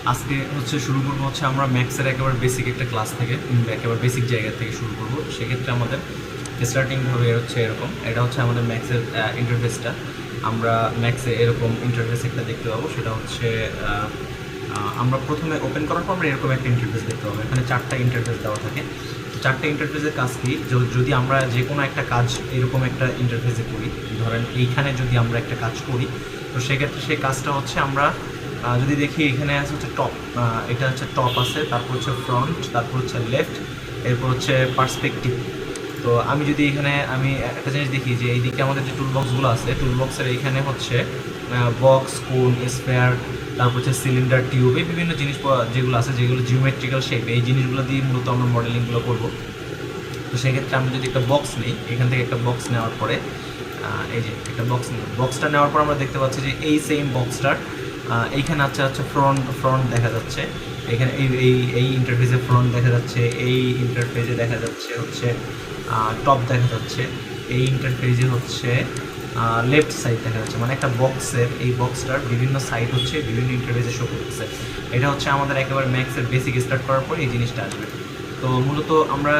আজকে হচ্ছে শুরু করবো হচ্ছে আমরা ম্যাক্সের একেবারে বেসিক একটা ক্লাস থেকে, একেবারে বেসিক জায়গা থেকে শুরু করবো। সেক্ষেত্রে আমাদের স্টার্টিং হবে হচ্ছে এরকম, এটা হচ্ছে আমাদের ম্যাক্সের ইন্টারফেসটা। আমরা ম্যাক্সে এরকম ইন্টারফেস একটা দেখতে পাবো, সেটা হচ্ছে আমরা প্রথমে ওপেন করার পর আমরা এরকম একটা ইন্টারফেস দেখতে পাবো। এখানে 4টা ইন্টারফেস দেওয়া থাকে। 4টা ইন্টারফেসের কাজ কি, যদি আমরা যে কোনো একটা কাজ এরকম একটা ইন্টারফেসে করি, ধরেন এইখানে যদি আমরা একটা কাজ করি, তো সেক্ষেত্রে সেই কাজটা হচ্ছে আমরা যদি দেখি এখানে আছে হচ্ছে টপ, এটা হচ্ছে টপ আছে, তারপর হচ্ছে ফ্রন্ট, তারপর হচ্ছে লেফট, এরপর হচ্ছে পার্সপেক্টিভ। তো আমি যদি এখানে একটা জিনিস দেখি যে এইদিকে আমাদের যে টুল বক্সগুলো আছে, টুল বক্সের এইখানে হচ্ছে বক্স, কোন, স্পেয়ার, তারপর হচ্ছে সিলিন্ডার, টিউব, এই বিভিন্ন জিনিস যেগুলো আছে, যেগুলো জিওমেট্রিক্যাল শেপ, এই জিনিসগুলো দিয়ে মূলত আমরা মডেলিংগুলো করবো। তো সেক্ষেত্রে আমরা যদি একটা বক্স নিই, এখান থেকে একটা বক্স নেওয়ার পরে এই যে একটা বক্সটা নেওয়ার পর আমরা দেখতে পাচ্ছি যে এই সেম বক্সটার এইখানে হচ্ছে ফ্রন্ট দেখা যাচ্ছে। এখানে এই এই এই ইন্টারফেসে ফ্রন্ট দেখা যাচ্ছে, এই ইন্টারফেসে দেখা যাচ্ছে হচ্ছে টপ দেখা যাচ্ছে, এই ইন্টারফেসে হচ্ছে লেফট সাইড দেখা যাচ্ছে। মানে একটা বক্সের, এই বক্সটার বিভিন্ন সাইড হচ্ছে বিভিন্ন ইন্টারফেসে শো করতেছে। এটা হচ্ছে আমাদের একেবারে ম্যাক্সের বেসিক স্টার্ট করার পরে এই জিনিসটা আসবে। তো মূলত আমরা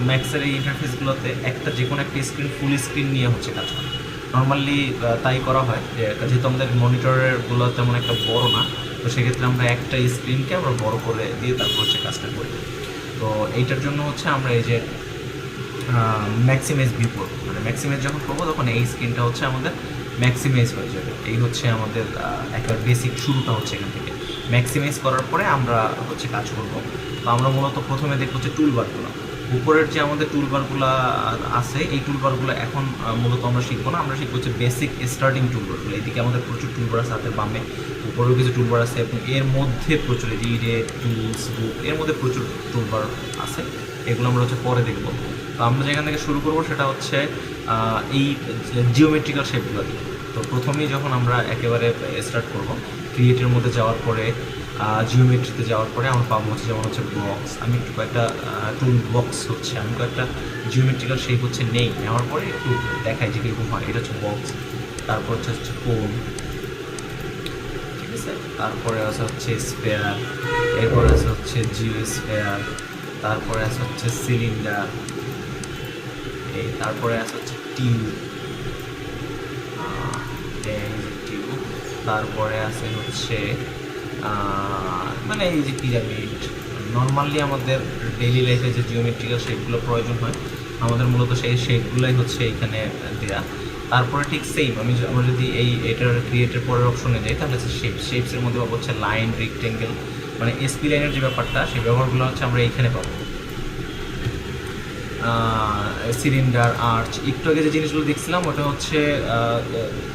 ম্যাক্সের এই ইন্টারফেসগুলোতে যে কোনো একটা স্ক্রিন, ফুল স্ক্রিন নিয়ে হচ্ছে কাজ করি। নর্মালি তাই করা হয়, যে যেহেতু আমাদের মনিটরেরগুলো তেমন একটা বড় না, তো সেক্ষেত্রে আমরা একটা স্ক্রিনকে আমরা বড় করে দিয়ে তারপর হচ্ছে কাজটা করি। তো এইটার জন্য হচ্ছে আমরা এই যে ম্যাক্সিমাইজ ভিউপোর্ট, মানে ম্যাক্সিমাইজ যখন করবো তখন এই স্ক্রিনটা হচ্ছে আমাদের ম্যাক্সিমাইজ হয়ে যাবে। এই হচ্ছে আমাদের একবার বেসিক শুরুটা হচ্ছে এখান থেকে। ম্যাক্সিমাইজ করার পরে আমরা হচ্ছে কাজ করব। তো আমরা মূলত প্রথমে দেখবো হচ্ছে টুলবারগুলো। উপরের যে আমাদের টুলবারগুলো আছে, এই টুলবারগুলো এখন মূলত আমরা শিখবো না, আমরা শিখবো হচ্ছে বেসিক স্টার্টিং টুলবারগুলো। এইদিকে আমাদের প্রচুর টুলবার আছে, হাতের বামে উপরেও কিছু টুলবার আছে, এবং এর মধ্যে প্রচুর রিডেট, টুলস, বুক, এর মধ্যে প্রচুর টুলবার আছে। এগুলো আমরা হচ্ছে পরে দেখবো। তো আমরা যেখান থেকে শুরু করবো সেটা হচ্ছে এই জিওমেট্রিক্যাল শেপগুলো দিয়ে। তো প্রথমেই যখন আমরা একেবারে স্টার্ট করব, ক্রিয়েটের মধ্যে যাওয়ার পরে জিওমেট্রিতে যাওয়ার পরে আমরা পাবো হচ্ছে যেমন হচ্ছে বক্স। আমি একটু কয়েকটা টুল বক্স হচ্ছে আমি কয়েকটা জিওমেট্রিক্যাল শেপ হচ্ছে নেওয়ার পরে একটু দেখাই যে কীরকম হয়। এটা হচ্ছে বক্স, তারপর হচ্ছে কোন, ঠিক আছে, তারপরে আছে হচ্ছে স্পেয়ার, এরপরে আছে হচ্ছে জিও স্পেয়ার, তারপরে আছে হচ্ছে সিলিন্ডার, তারপরে আছে হচ্ছে টিউব, তারপরে আছে হচ্ছে মানে এই যে পিরামিড। নর্মালি আমাদের ডেইলি লাইফে যে জিওমেট্রিক্যাল শেপগুলো প্রয়োজন হয়, আমাদের মূলত সেই শেপগুলোই হচ্ছে এখানে দেয়া। তারপরে ঠিক সেম আমরা যদি এটার ক্রিয়েটের পরের অপশনে যাই, তাহলে হচ্ছে শেপসের মধ্যে পাবো হচ্ছে লাইন, রেক্টেঙ্গেল, মানে এসপি লাইনের যে ব্যাপারটা, সেই ব্যবহারগুলো হচ্ছে আমরা এইখানে পাবো। সিলিন্ডার, আর্চ, একটু আগে যে জিনিসগুলো দেখছিলাম ওটা হচ্ছে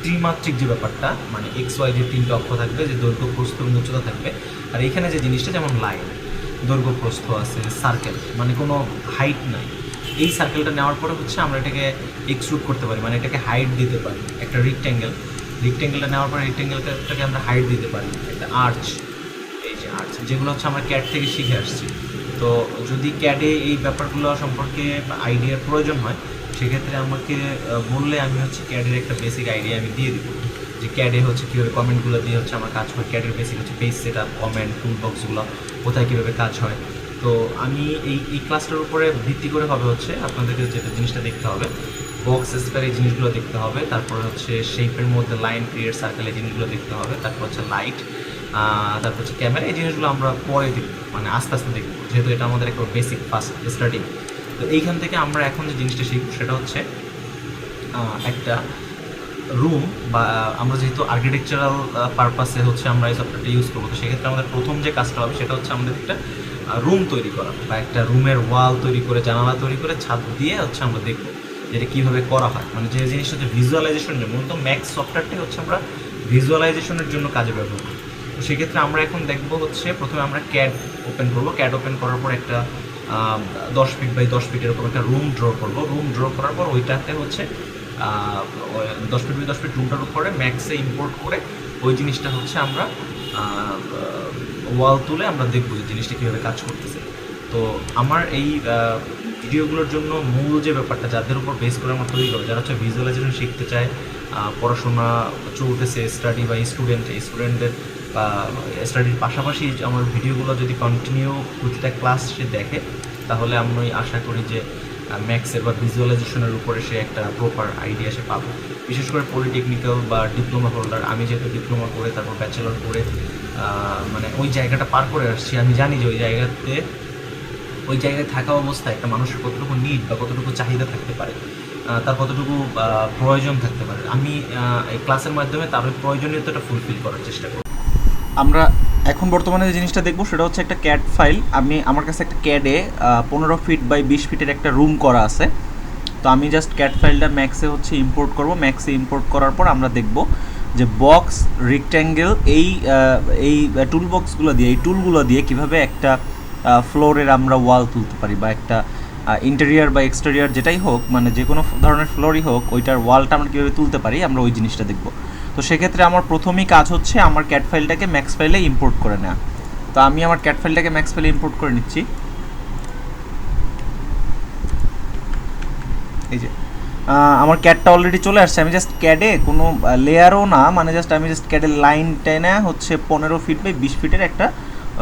ত্রিমাত্রিক যে ব্যাপারটা, মানে এক্স ওয়াই যে 3টে অক্ষ থাকবে, যে দৈর্ঘ্য, প্রস্থ এবং উচ্চতা থাকবে। আর এখানে যে জিনিসটা যেমন লাইন, দৈর্ঘ্য, প্রস্থ আছে, সার্কেল মানে কোনো হাইট নাই। এই সার্কেলটা নেওয়ার পরে হচ্ছে আমরা এটাকে এক্সট্রুড করতে পারি, মানে এটাকে হাইট দিতে পারি। একটা রেক্টেঙ্গেলটা নেওয়ার পরে রেক্টেঙ্গেলটাকে আমরা হাইট দিতে পারি। একটা আর্চ, এই যে আর্চ, যেগুলো হচ্ছে আমরা ক্যাড থেকে শিখে আসছি। তো যদি ক্যাডে এই ব্যাপারগুলো সম্পর্কে আইডিয়ার প্রয়োজন হয়, সেক্ষেত্রে আমাকে বললে আমি হচ্ছে ক্যাডের একটা বেসিক আইডিয়া আমি দিয়ে দিব, যে ক্যাডে হচ্ছে কীভাবে কমেন্টগুলো দিয়ে হচ্ছে আমার কাজ হয়। ক্যাডের বেসিক হচ্ছে পেজ সেট আপ, কমেন্ট, টুল বক্সগুলো কোথায় কীভাবে কাজ হয়। তো আমি এই ক্লাসটার উপরে ভিত্তি করে হবে হচ্ছে আপনাদেরকে যেটা জিনিসটা দেখতে হবে, বক্স, স্পেয়ার, এই জিনিসগুলো দেখতে হবে। তারপরে হচ্ছে শেপের মধ্যে লাইন, ক্রিয়েট, সার্কেল, এই জিনিসগুলো দেখতে হবে। তারপর হচ্ছে লাইট, তারপর হচ্ছে ক্যামেরা, এই জিনিসগুলো আমরা পরে দেখব, মানে আস্তে আস্তে দেখব, যেহেতু এটা আমাদের একটা বেসিক ফার্স্ট স্টার্টিং। তো এইখান থেকে আমরা এখন যে জিনিসটা শিখব সেটা হচ্ছে একটা রুম, বা আমরা যেহেতু আর্কিটেকচারাল পারপাসে হচ্ছে আমরা এই সফটওয়্যারটা ইউজ করবো, তো সেক্ষেত্রে আমাদের প্রথম যে কাজটা হবে সেটা হচ্ছে আমাদের একটা রুম তৈরি করা, বা একটা রুমের ওয়াল তৈরি করে, জানালা তৈরি করে, ছাদ দিয়ে হচ্ছে আমরা দেখবো যেটা কীভাবে করা হয়। মানে যে জিনিসটা হচ্ছে ভিজুয়ালাইজেশনের জন্য, মূলত ম্যাক্স সফটওয়্যারটাই হচ্ছে আমরা ভিজুয়ালাইজেশনের জন্য কাজে ব্যবহার করি। তো সেক্ষেত্রে আমরা এখন দেখবো হচ্ছে প্রথমে আমরা ক্যাড ওপেন করবো। ক্যাড ওপেন করার পর একটা 10 ফিট বাই 10 ফিট এরকম একটা রুম ড্র করবো। রুম ড্র করার পর ওইটাতে হচ্ছে 10 ফিট বাই 10 ফিট রুমটার উপরে ম্যাক্সে ইম্পোর্ট করে ওই জিনিসটা হচ্ছে আমরা ওয়াল তুলে আমরা দেখবো যে জিনিসটা কীভাবে কাজ করতেছে। তো আমার এই ভিডিওগুলোর জন্য মূল যে ব্যাপারটা, যাদের উপর বেস করে আমার তৈরি করবো, যারা হচ্ছে ভিজুয়ালাইজেশন শিখতে চায়, পড়াশোনা চলতেছে, স্টাডি বা স্টুডেন্টদের বা স্টাডির পাশাপাশি আমার ভিডিওগুলো যদি কন্টিনিউ প্রতিটা ক্লাস সে দেখে, তাহলে আমি আশা করি যে ম্যাথসের বা ভিজুয়ালাইজেশনের উপরে সে একটা প্রপার আইডিয়া সে পাবে। বিশেষ করে পলিটেকনিক্যাল বা ডিপ্লোমা হোল্ডার, আমি যেহেতু ডিপ্লোমা করে তারপর ব্যাচেলর করে মানে ওই জায়গাটা পার করে আসছি, আমি জানি যে ওই জায়গায় থাকা অবস্থায় একটা মানুষের কতটুকু নিড বা কতটুকু চাহিদা থাকতে পারে, তার কতটুকু প্রয়োজন থাকতে পারে। আমি এই ক্লাসের মাধ্যমে তার ওই প্রয়োজনীয়তাটা ফুলফিল করার চেষ্টা করি। আমরা এখন বর্তমানে যে জিনিসটা দেখবো সেটা হচ্ছে একটা ক্যাড ফাইল। আমার কাছে একটা ক্যাডে 15 ফিট বাই 20 ফিটের একটা রুম করা আছে। তো আমি জাস্ট ক্যাড ফাইলটা ম্যাক্সে ইম্পোর্ট করব। ম্যাক্সে ইম্পোর্ট করার পর আমরা দেখব যে বক্স, রেক্ট্যাঙ্গেল, এই টুলগুলো দিয়ে কীভাবে একটা ফ্লোরের আমরা ওয়াল তুলতে পারি, বা একটা ইন্টেরিয়ার বা এক্সটেরিয়ার যেটাই হোক, মানে যে কোনো ধরনের ফ্লোরই হোক, ওইটার ওয়ালটা আমরা কীভাবে তুলতে পারি, আমরা ওই জিনিসটা দেখব। তো সেক্ষেত্রে আমার প্রথমেই কাজ হচ্ছে আমার ক্যাড ফাইলটাকে ম্যাক্স ফাইলে ইম্পোর্ট করে নেওয়া। তো আমি আমার ক্যাড ফাইলটাকে ম্যাক্স ফাইলে ইম্পোর্ট করে নিচ্ছি। এই যে আমার ক্যাডটা অলরেডি চলে আসছে। আমি জাস্ট ক্যাডে কোনো লেয়ারও না, মানে আমি জাস্ট ক্যাডের লাইন টেনে 15 ফিট বাই 20 ফিটের একটা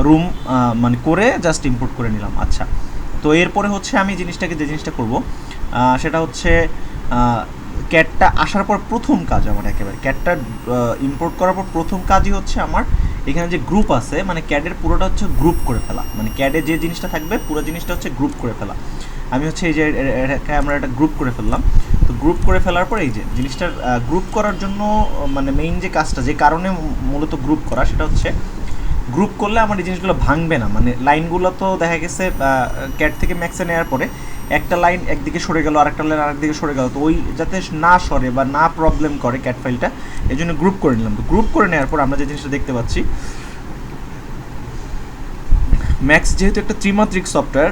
রুম মানে করে জাস্ট ইম্পোর্ট করে নিলাম। আচ্ছা, তো এরপরে আমি যে জিনিসটা করব সেটা হচ্ছে ক্যাডটা আসার পর প্রথম কাজ আমার, একেবারে ক্যাডটা ইম্পোর্ট করার পর প্রথম কাজই হচ্ছে আমার এখানে যে গ্রুপ আছে, মানে ক্যাডের পুরোটা হচ্ছে গ্রুপ করে ফেলা। মানে ক্যাডে যে জিনিসটা থাকবে পুরো জিনিসটা হচ্ছে গ্রুপ করে ফেলা। আমি এই যে আমরা একটা গ্রুপ করে ফেললাম। তো গ্রুপ করে ফেলার পর এই যে জিনিসটার গ্রুপ করার জন্য মানে মেইন যে কাজটা, যে কারণে মূলত গ্রুপ করা, সেটা হচ্ছে গ্রুপ করলে আমার এই জিনিসগুলো ভাঙবে না। মানে লাইনগুলো তো দেখা গেছে ক্যাড থেকে ম্যাক্সে নেওয়ার পরে একটা লাইন একদিকে সরে গেল, আরেকটা লাইন আরেকদিকে সরে গেল, তো ওই যাতে না সরে বা না প্রবলেম করে ক্যাড ফাইলটা, এই জন্য গ্রুপ করে নিলাম। তো গ্রুপ করে নেওয়ার পর আমরা যে জিনিসটা দেখতে পাচ্ছি, ম্যাক্স যেহেতু একটা ত্রিমাত্রিক সফটওয়্যার,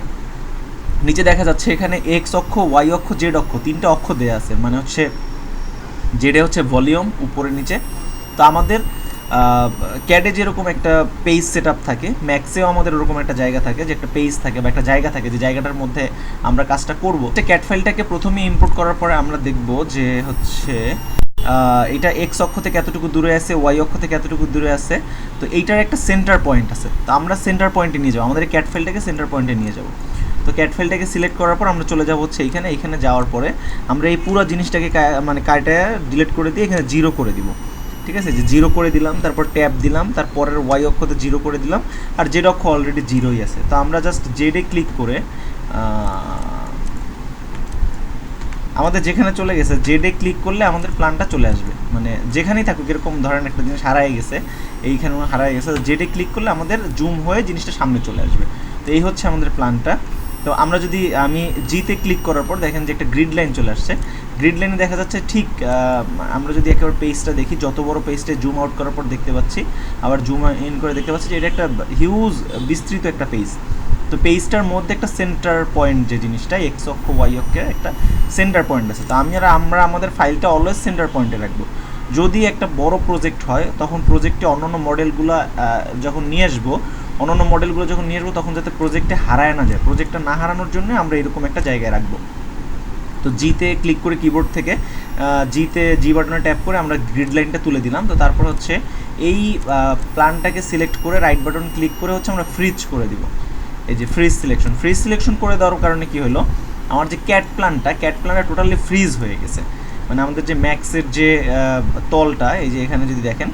নিচে দেখা যাচ্ছে এখানে এক্স অক্ষ, ওয়াই অক্ষ, জেড অক্ষ, তিনটা অক্ষ দেওয়া আছে। মানে জেডে ভলিউম উপরে নিচে। তো আমাদের ক্যাডে যেরকম একটা পেজ সেট আপ থাকে, ম্যাক্সেও আমাদের ওরকম একটা জায়গা থাকে, যে একটা পেজ থাকে বা একটা জায়গা থাকে, যে জায়গাটার মধ্যে আমরা কাজটা করব। ক্যাড ফাইলটাকে প্রথমে ইম্পোর্ট করার পরে আমরা দেখব যে এটা এক্স অক্ষ থেকে এতটুকু দূরে আছে, ওয়াই অক্ষ থেকে এতটুকু দূরে আছে। তো এইটার একটা সেন্টার পয়েন্ট আছে, তো আমরা সেন্টার পয়েন্টে নিয়ে যাবো, আমাদের ক্যাড ফাইলটাকে সেন্টার পয়েন্টে নিয়ে যাবো। তো ক্যাড ফাইলটাকে সিলেক্ট করার পর আমরা চলে যাবো এইখানে যাওয়ার পরে আমরা এই পুরো জিনিসটাকে মানে কাটে ডিলিট করে দিয়ে এখানে 0 করে দিব। ঠিক আছে, যে 0 করে দিলাম, তারপর ট্যাব দিলাম, তারপরের ওয়াই অক্ষতে 0 করে দিলাম, আর জেড অক্ষ অলরেডি 0ই আছে। তো আমরা জাস্ট জেডে ক্লিক করে আমাদের যেখানে চলে গেছে, জেডে ক্লিক করলে আমাদের প্ল্যানটা চলে আসবে। মানে যেখানেই থাকুক, এরকম ধরেন একটা জিনিস হারাই গেছে, এইখানে হারাই গেছে, জেডে ক্লিক করলে আমাদের জুম হয়ে জিনিসটা সামনে চলে আসবে। তো এই হচ্ছে আমাদের প্ল্যানটা। তো আমরা যদি আমি জিতে ক্লিক করার পর দেখেন যে একটা গ্রিড লাইন চলে আসছে। গ্রিড লাইনে দেখা যাচ্ছে ঠিক আমরা যদি একেবারে পেজটা দেখি, যত বড় পেজটা জুম আউট করার পর দেখতে পাচ্ছি, আবার জুম ইন করে দেখতে পাচ্ছি যে এটা একটা হিউজ বিস্তৃত একটা পেজ। তো পেজটার মধ্যে একটা সেন্টার পয়েন্ট, যে জিনিসটা এক্স অক্ষ ওয়াই অক্ষের একটা সেন্টার পয়েন্ট আছে। তো আমরা আমাদের ফাইলটা অলওয়েজ সেন্টার পয়েন্টে রাখবো। যদি একটা বড় প্রজেক্ট হয়, তখন প্রজেক্টে অন্যান্য মডেলগুলো যখন নিয়ে আসবো, তখন যাতে প্রজেক্টে হারায় না যায়, প্রজেক্টটা না হারানোর জন্য আমরা এরকম একটা জায়গায় রাখবো। তো জিতে ক্লিক করে কিবোর্ড থেকে জি বাটনে ট্যাপ করে আমরা গ্রিড লাইনটা তুলে দিলাম। তো তারপর এই প্ল্যানটাকে সিলেক্ট করে রাইট বাটন ক্লিক করে আমরা ফ্রিজ করে দিব। এই যে ফ্রিজ সিলেকশন করে দেওয়ার কারণে কি হলো, আমার যে ক্যাড প্ল্যানটা টোটালি ফ্রিজ হয়ে গেছে। মানে আমাদের যে ম্যাক্সের যে তলটা, এই যে এখানে যদি দেখেন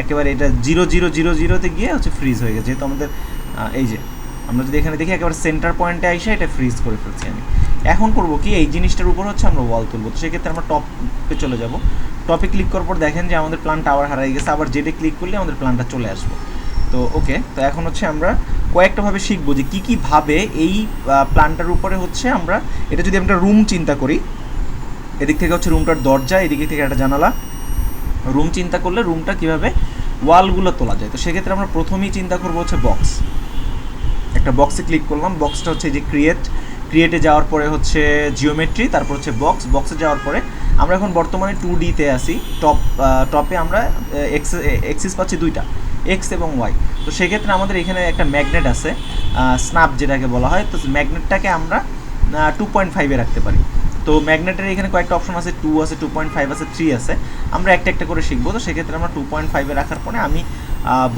একেবারে এটা 0,0,0,0 গিয়ে ফ্রিজ হয়ে গেছে। যেহেতু আমাদের এই যে আমরা যদি এখানে দেখি একেবারে সেন্টার পয়েন্টে আইসা এটা ফ্রিজ করে ফেলছি। আমি এখন করবো কি, এই জিনিসটার উপর আমরা ওয়াল তুলবো। তো সেক্ষেত্রে আমরা টপে চলে যাব। টপে ক্লিক করার পর দেখেন যে আমাদের প্ল্যানটা আবার হারিয়ে গেছে। আবার জেডে ক্লিক করলে আমাদের প্ল্যানটা চলে আসবো। তো ওকে, তো এখন আমরা কয়েকটাভাবে শিখবো যে কীভাবে এই প্ল্যানটার উপরে আমরা এটা যদি আমরা রুম চিন্তা করি, এদিক থেকে রুমটার দরজা, এদিকে থেকে একটা জানালা, রুম চিন্তা করলে রুমটা কীভাবে ওয়ালগুলো তোলা যায়। তো সেক্ষেত্রে আমরা প্রথমেই চিন্তা করবো বক্স। একটা বক্সে ক্লিক করলাম, বক্সটা এই যে ক্রিয়েটে যাওয়ার পরে জিওমেট্রি, তারপর বক্সে যাওয়ার পরে আমরা এখন বর্তমানে 2Dতে আসি। টপে আমরা এক্সিস পাচ্ছি দুইটা, এক্স এবং ওয়াই। তো সেক্ষেত্রে আমাদের এখানে একটা ম্যাগনেট আছে, স্ন্যাপ যেটাকে বলা হয়। তো ম্যাগনেটটাকে আমরা 2.5-এ রাখতে পারি। তো ম্যাগনেটের এখানে কয়েকটা অপশন আছে, 2 আছে, 2.5 আছে, 3 আছে। আমরা একটা একটা করে শিখবো। তো সেক্ষেত্রে আমরা 2.5-এ রাখার পরে আমি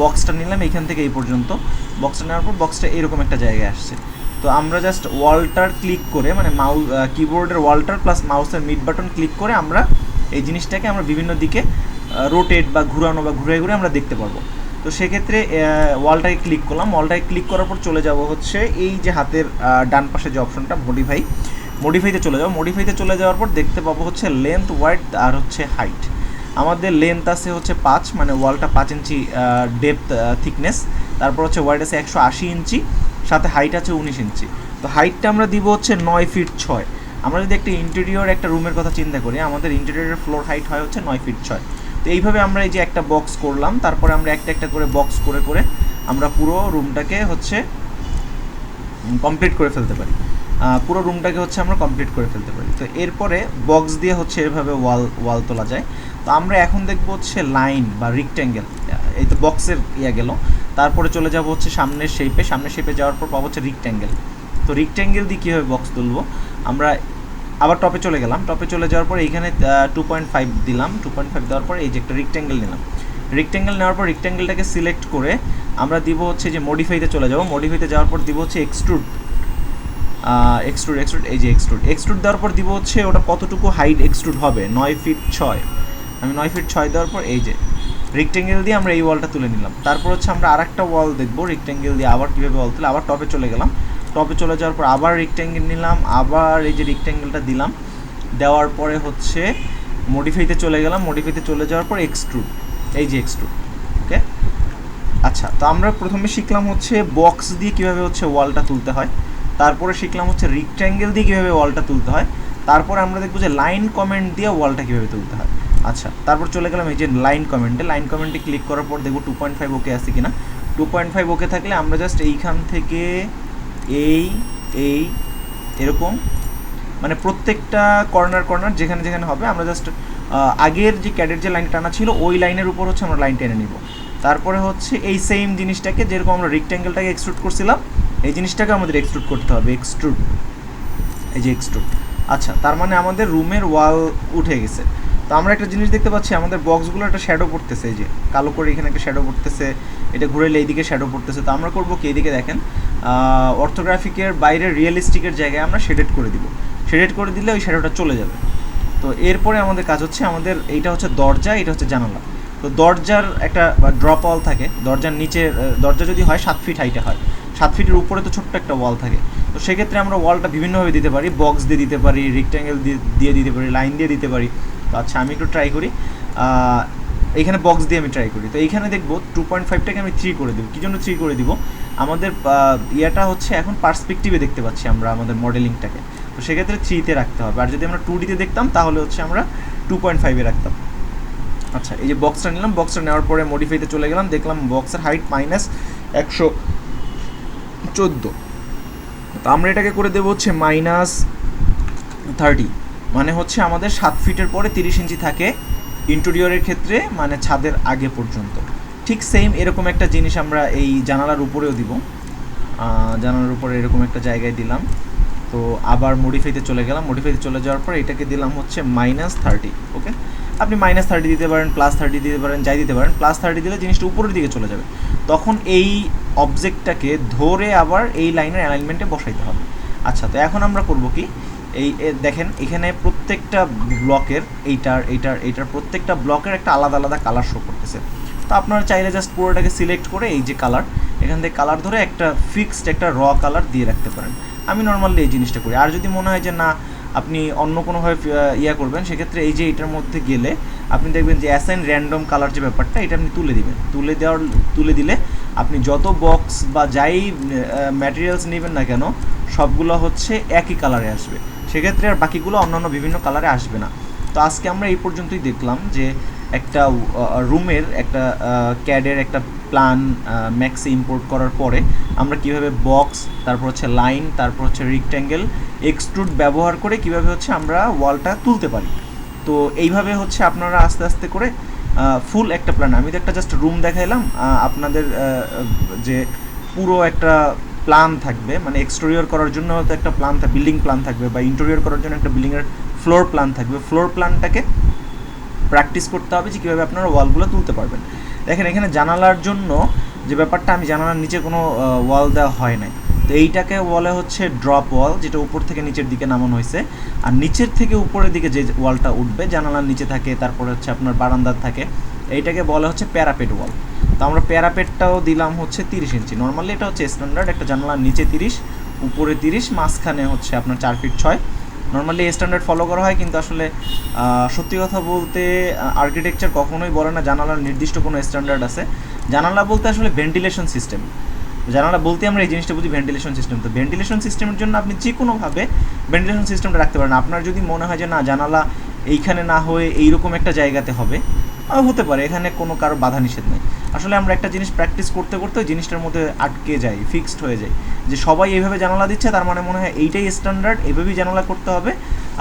বক্সটা নিলাম এইখান থেকে এই পর্যন্ত। বক্সটা নেওয়ার পর বক্সটা এরকম একটা জায়গায় আসছে। তো আমরা জাস্ট ওয়ালটার ক্লিক করে, মানে মাউস কিবোর্ডের ওয়ালটার প্লাস মাউসের মিড বাটন ক্লিক করে আমরা এই জিনিসটাকে আমরা বিভিন্ন দিকে রোটেট বা ঘুরানো বা ঘুরে ঘুরে আমরা দেখতে পারবো। তো সেক্ষেত্রে ওয়ালটাকে ক্লিক করলাম। ওয়ালটাকে ক্লিক করার পর চলে যাব হচ্ছে এই যে হাতের ডান পাশে যে অপশনটা মডিফাইতে চলে যাবো। মডিফাইতে চলে যাওয়ার পর দেখতে পাবো হচ্ছে লেন্থ, ওয়াইড আর হচ্ছে হাইট। আমাদের লেন্থ আছে হচ্ছে 5, মানে ওয়ালটা 5 ইঞ্চি ডেপথ থিকনেস। তারপর হচ্ছে ওয়াইড আছে 180 ইঞ্চি, সাথে হাইট আছে 19 ইঞ্চি। তো হাইটটা আমরা দিব হচ্ছে 9 ফিট 6। আমরা যদি একটা ইন্টেরিয়র একটা রুমের কথা চিন্তা করি, আমাদের ইন্টেরিয়রের ফ্লোর হাইট হয় হচ্ছে 9 ফিট 6। তো এইভাবে আমরা এই যে একটা বক্স করলাম, তারপরে আমরা একটা একটা করে বক্স করে করে আমরা পুরো রুমটাকে হচ্ছে কমপ্লিট করে ফেলতে পারি। পুরো রুমটাকে হচ্ছে আমরা কমপ্লিট করে ফেলতে পারি। তো এরপরে বক্স দিয়ে হচ্ছে এভাবে ওয়াল তোলা যায়। তো আমরা এখন দেখবো হচ্ছে লাইন বা রেক্ট্যাঙ্গেল। এই তো বক্সের গেল, তারপরে চলে যাব হচ্ছে সামনের শেপে যাওয়ার পর পাবো হচ্ছে রেক্ট্যাঙ্গেল। তো রেক্ট্যাঙ্গেল দিয়ে কীভাবে বক্স তুলবো, আমরা আবার টপে চলে গেলাম। টপে চলে যাওয়ার পর এইখানে 2.5 দিলাম। 2.5 দেওয়ার পর এই যে একটা রেক্ট্যাঙ্গেল নিলাম। রেক্ট্যাঙ্গেল নেওয়ার পর রেক্ট্যাঙ্গেলটাকে সিলেক্ট করে আমরা দিব হচ্ছে যে মডিফাইতে চলে যাবো। মডিফাইতে যাওয়ার পর দিব হচ্ছে এক্সট্রুড। এই যে এক্সট্রুড দেওয়ার পর দিব হচ্ছে ওটা কতটুকু হাইট এক্সট্রুড হবে, 9 ফিট 6। আমি 9 ফিট 6 দেওয়ার পর এই যে রেক্ট্যাঙ্গেল দিয়ে আমরা এই ওয়ালটা তুলে নিলাম। তারপর হচ্ছে আমরা আরেকটা ওয়াল দেখবো রেক্ট্যাঙ্গেল দিয়ে আবার কীভাবে ওয়াল তুলে। আবার টপে চলে গেলাম। টপে চলে যাওয়ার পর আবার রেক্ট্যাঙ্গেল নিলাম, আবার এই যে রেক্ট্যাঙ্গেলটা দিলাম। দেওয়ার পরে হচ্ছে মডিফাইতে চলে গেলাম। মডিফাইতে চলে যাওয়ার পর এক্সট্রুড, এই যে এক্সট্রুড। ওকে, আচ্ছা। তো আমরা প্রথমে শিখলাম হচ্ছে বক্স দিয়ে কীভাবে হচ্ছে ওয়ালটা তুলতে হয়। তারপরে শিখলাম হচ্ছে রেক্ট্যাঙ্গেল দিয়ে কীভাবে ওয়ালটা তুলতে হয়। তারপরে আমরা দেখবো যে লাইন কমেন্ট দিয়ে ওয়ালটা কীভাবে তুলতে হয়। আচ্ছা, তারপর চলে গেলাম এই যে লাইন কমেন্টে ক্লিক করার পর দেখবো 2.5 ওকে আছে কিনা। 2.5 ওকে থাকলে আমরা জাস্ট এইখান থেকে এই এরকম, মানে প্রত্যেকটা কর্নার যেখানে যেখানে হবে আমরা জাস্ট আগের যে ক্যাডের যে লাইন টানা ছিল ওই লাইনের উপর হচ্ছে আমরা লাইন টেনে নিব। তারপরে হচ্ছে এই সেম জিনিসটাকে, যেরকম আমরা রেক্ট্যাঙ্গেলটাকে এক্সট্রুড করছিলাম, এই জিনিসটাকে আমাদের এক্সট্রুড করতে হবে। এই যে এক্সট্রুড। আচ্ছা, তার মানে আমাদের রুমের ওয়াল উঠে গেছে। তো আমরা একটা জিনিস দেখতে পাচ্ছি, আমাদের বক্সগুলো একটা শ্যাডো পড়তেছে। এই যে কালো করে এখানে একটা শ্যাডো পড়তেছে, এটা ঘুরেলে এইদিকে শ্যাডো পড়তেছে। তো আমরা করবো কি, এইদিকে দেখেন অর্থোগ্রাফিকের বাইরে রিয়েলিস্টিকের জায়গায় আমরা শেডেড করে দিব। শেডেড করে দিলে ওই শ্যাডোটা চলে যাবে। তো এরপরে আমাদের কাজ হচ্ছে, আমাদের এইটা হচ্ছে দরজা, এটা হচ্ছে জানালা। তো দরজার একটা ড্রপ ওয়াল থাকে, দরজার নিচে দরজা যদি হয় 7 ফিট হাইটে হয়, 7 ফিটের উপরে তো ছোট্ট একটা ওয়াল থাকে। তো সেক্ষেত্রে আমরা ওয়ালটা বিভিন্নভাবে দিতে পারি, বক্স দিয়ে দিতে পারি, রেক্ট্যাঙ্গেল দিয়ে দিতে পারি, লাইন দিয়ে দিতে পারি। তো আচ্ছা, আমি একটু ট্রাই করি। এইখানে বক্স দিয়ে আমি ট্রাই করি। তো এইখানে দেখবো 2.5টাকে আমি 3 করে দেবো। কী জন্য 3 করে দিব, আমাদের ইয়েটা হচ্ছে এখন পার্সপেক্টিভে দেখতে পাচ্ছি আমরা আমাদের মডেলিংটাকে। তো সেক্ষেত্রে 3-তে রাখতে হবে। আর যদি আমরা 2Dতে দেখতাম তাহলে হচ্ছে আমরা 2.5-এ রাখতাম। আচ্ছা, এই যে বক্সটা নিলাম। বক্সটা নেওয়ার পরে মডিফাইতে চলে গেলাম, দেখলাম বক্সের হাইট -114। তো আমরা এটাকে করে দেবো হচ্ছে -30, মানে হচ্ছে আমাদের 7 ফিটের পরে 30 ইঞ্চি থাকে ইন্টেরিয়রের ক্ষেত্রে, মানে ছাদের আগে পর্যন্ত। ঠিক সেম এরকম একটা জিনিস আমরা এই জানালার উপরেও দিব। জানালার উপরে এরকম একটা জায়গায় দিলাম। তো আবার মডিফাইতে চলে গেলাম। মডিফাইতে চলে যাওয়ার পর এটাকে দিলাম হচ্ছে -30। ওকে, আপনি -30 দিতে পারেন, +30 দিতে পারেন, যাই দিতে পারেন। +30 দিলে জিনিসটা উপরের দিকে চলে যাবে। তখন এই অবজেক্টটাকে ধরে আবার এই লাইনের অ্যালাইনমেন্টে বসাইতে হবে। আচ্ছা, তো এখন আমরা করব কি, এই দেখেন এখানে প্রত্যেকটা ব্লকের এইটার প্রত্যেকটা ব্লকের একটা আলাদা আলাদা কালার শো করতেছে। তো আপনারা চাইলে জাস্ট পুরোটাকে সিলেক্ট করে এই যে কালার, এখান থেকে কালার ধরে একটা ফিক্সড একটা র কালার দিয়ে রাখতে পারেন। আমি নর্মালি এই জিনিসটা করি। আর যদি মনে হয় যে না আপনি অন্য কোনোভাবে করবেন, সেক্ষেত্রে এই যে এটার মধ্যে গেলে আপনি দেখবেন যে অ্যাসাইন র্যান্ডম কালার যে ব্যাপারটা, এটা আপনি তুলে দিবেন। তুলে দিলে আপনি যত বক্স বা যাই ম্যাটেরিয়ালস নেবেন না কেন, সবগুলো হচ্ছে একই কালারে আসবে। সেক্ষেত্রে আর বাকিগুলো অন্যান্য বিভিন্ন কালারে আসবে না। তো আজকে আমরা এই পর্যন্তই দেখলাম যে একটা রুমের একটা ক্যাডের একটা প্ল্যান ম্যাক্সে ইম্পোর্ট করার পরে আমরা কিভাবে বক্স, তারপর হচ্ছে লাইন, তারপর হচ্ছে রেক্ট্যাঙ্গেল, এক্সট্রুড ব্যবহার করে কিভাবে হচ্ছে আমরা ওয়ালটা তুলতে পারি। তো এইভাবে হচ্ছে আপনারা আস্তে আস্তে করে ফুল একটা প্ল্যান, আমি তো একটা জাস্ট রুম দেখাইলাম, আপনাদের যে পুরো একটা প্ল্যান থাকবে, মানে এক্সটেরিয়র করার জন্য হয়তো একটা প্ল্যান থাকবে, বিল্ডিং প্ল্যান থাকবে, বা ইন্টেরিয়র করার জন্য একটা বিল্ডিংয়ের ফ্লোর প্ল্যান থাকবে। ফ্লোর প্ল্যানটাকে প্র্যাকটিস করতে হবে যে কীভাবে আপনারা ওয়ালগুলো তুলতে পারবেন। দেখেন এখানে জানালার জন্য যে ব্যাপারটা, আমি জানালার নিচে কোনো ওয়াল দেওয়া হয় নাই, তো এইটাকে বলে হচ্ছে ড্রপ ওয়াল, যেটা উপর থেকে নিচের দিকে নামানো হয়েছে। আর নিচের থেকে উপরের দিকে যে ওয়ালটা উঠবে, জানালার নিচে থাকে, তারপরে হচ্ছে আপনার বারান্দার থাকে, এইটাকে বলে হচ্ছে প্যারাপেট ওয়াল। তো আমরা প্যারাপেটটাও দিলাম হচ্ছে 30 ইঞ্চি। নর্মালি এটা হচ্ছে স্ট্যান্ডার্ড, একটা জানালার নিচে 30, উপরে 30, মাঝখানে হচ্ছে আপনার 4 ফিট 6। নর্মালি স্ট্যান্ডার্ড ফলো করা হয়, কিন্তু আসলে সত্যি কথা বলতে আর্কিটেকচার কখনোই বলে না জানালার নির্দিষ্ট কোনো স্ট্যান্ডার্ড আছে। জানালা বলতে আসলে ভেন্টিলেশন সিস্টেম, জানালা বলতে আমরা এই জিনিসটা বুঝি ভেন্টিলেশন সিস্টেম। তো ভেন্টিলেশন সিস্টেমের জন্য আপনি যে কোনোভাবে ভেন্টিলেশন সিস্টেমটা রাখতে পারেন। আপনার যদি মনে হয় যে না জানালা এইখানে না হয়ে এইরকম একটা জায়গাতে হবে, হতে পারে, এখানে কোনো কারো বাধা নিষেধ নেই। আসলে আমরা একটা জিনিস প্র্যাকটিস করতে করতে ওই জিনিসটার মধ্যে আটকে যাই, ফিক্সড হয়ে যায়, যে সবাই এইভাবে জানালা দিচ্ছে, তার মানে মনে হয় এইটাই স্ট্যান্ডার্ড, এইভাবেই জানালা করতে হবে,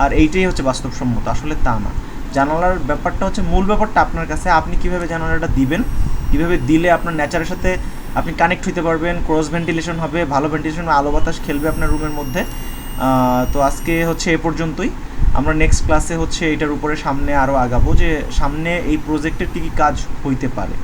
আর এইটাই হচ্ছে বাস্তবসম্মত। আসলে তা না। জানালার ব্যাপারটা হচ্ছে, মূল ব্যাপারটা আপনার কাছে, আপনি কীভাবে জানালাটা দিবেন, কীভাবে দিলে আপনার নেচারের সাথে আপনি কানেক্ট হতে পারবেন, ক্রস ভেন্টিলেশন হবে, ভালো ভেন্টিলেশন, আলো বাতাস খেলবে আপনার রুমের মধ্যে। তো আজকে হচ্ছে এ পর্যন্তই। আমরা নেক্সট ক্লাসে হচ্ছে এটার উপরে সামনে আরও আগাবো, যে সামনে এই প্রজেক্টের কী কী কাজ হইতে পারে।